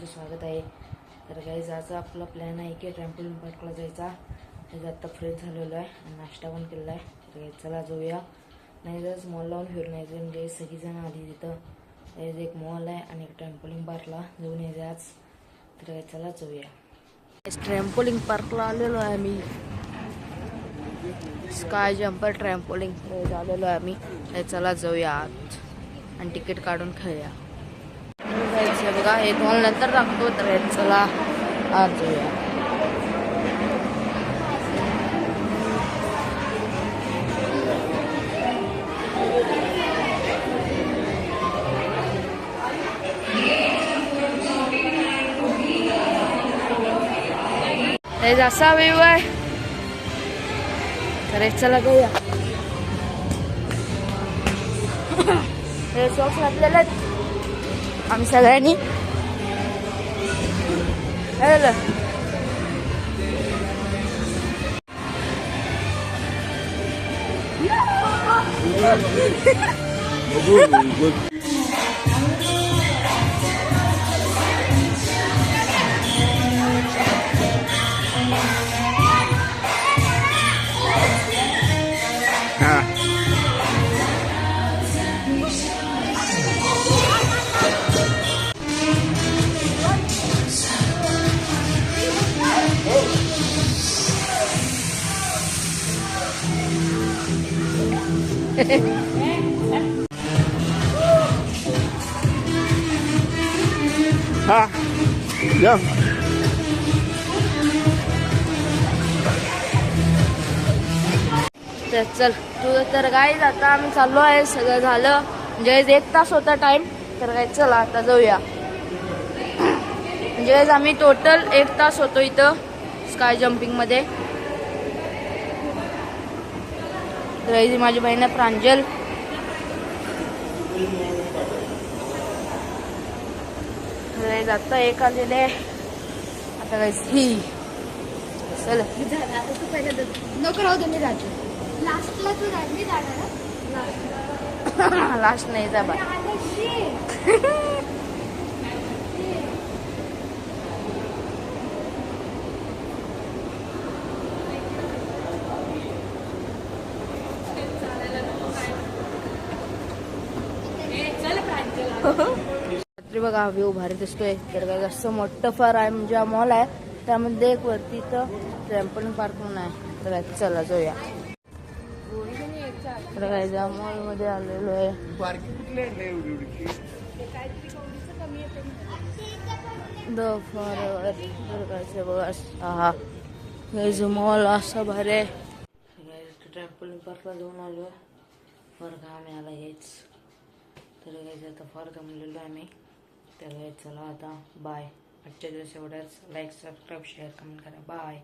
तुमचं स्वागत आहे. तर गाईज आज आपला प्लॅन आहे की ट्रॅम्पोलिन पार्कला जायचा. तर आता फ्रेश झालेलो आहे आणि नाश्ता पण केलेला आहे. तर गाईज चला जाऊया. नाही जर मॉल लावून फिरून यायचं म्हणजे सगळीजण आली तिथं. गाईज एक मॉल आहे आणि एक ट्रॅम्पोलिन पार्कला जाऊन यायचं आज. तर गाईज चला जाऊया. ट्रॅम्पोलिन पार्कला आलेलो आहे आम्ही. स्काय जम्पर ट्रॅम्पोलिन आलेलो आहे आम्ही. चला जाऊया आत आणि तिकीट काढून खेळूया. जायचं बघा, एक मॉल नंतर टाकतो. तर चला आज जाऊया. हे असा व्ह्यू आहे. तर चला जाऊया. हे सॉक्स घातलेले आहेत आम्ही सगळ्यांनी. Ha, ya. चल तू तर गाईज आता आम्ही चाललो आहे. सगळं झालं म्हणजे 1 तास होता टाइम. तर गाईज चला आता जाऊया. म्हणजे आम्ही टोटल 1 तास होतो इथं स्काय जम्पिंग मध्ये. तर माझी बहीण आहे प्रांजल. आता एक आलेले आता गाईज ही चल नको राहू दे. मी राहतो लास्टला. तू राहली जाणार लास्ट नाही जा बा. रात्री बघा व्ह्यू भारी दिसतोय. तर काय जास्त मोठं फार आहे म्हणजे हा मॉल आहे. त्यामध्ये एक वरती इथं ट्रॅम्पोलिन पार्क म्हणून आहे. तर चला जाऊया. तर काय जा मॉल मध्ये आलेलो आहे. बघा मॉल असा भारी आहे. ट्रॅम्पोलिन पार्कला जाऊन आलो. फरक आम्ही आला हेच. तर गाईज आता फरक म्हणलेलो आहे आम्ही. तर चला आता बाय. आजच्या दिवस एवढ्याच. लाईक सबस्क्राईब शेअर कमेंट करा. बाय.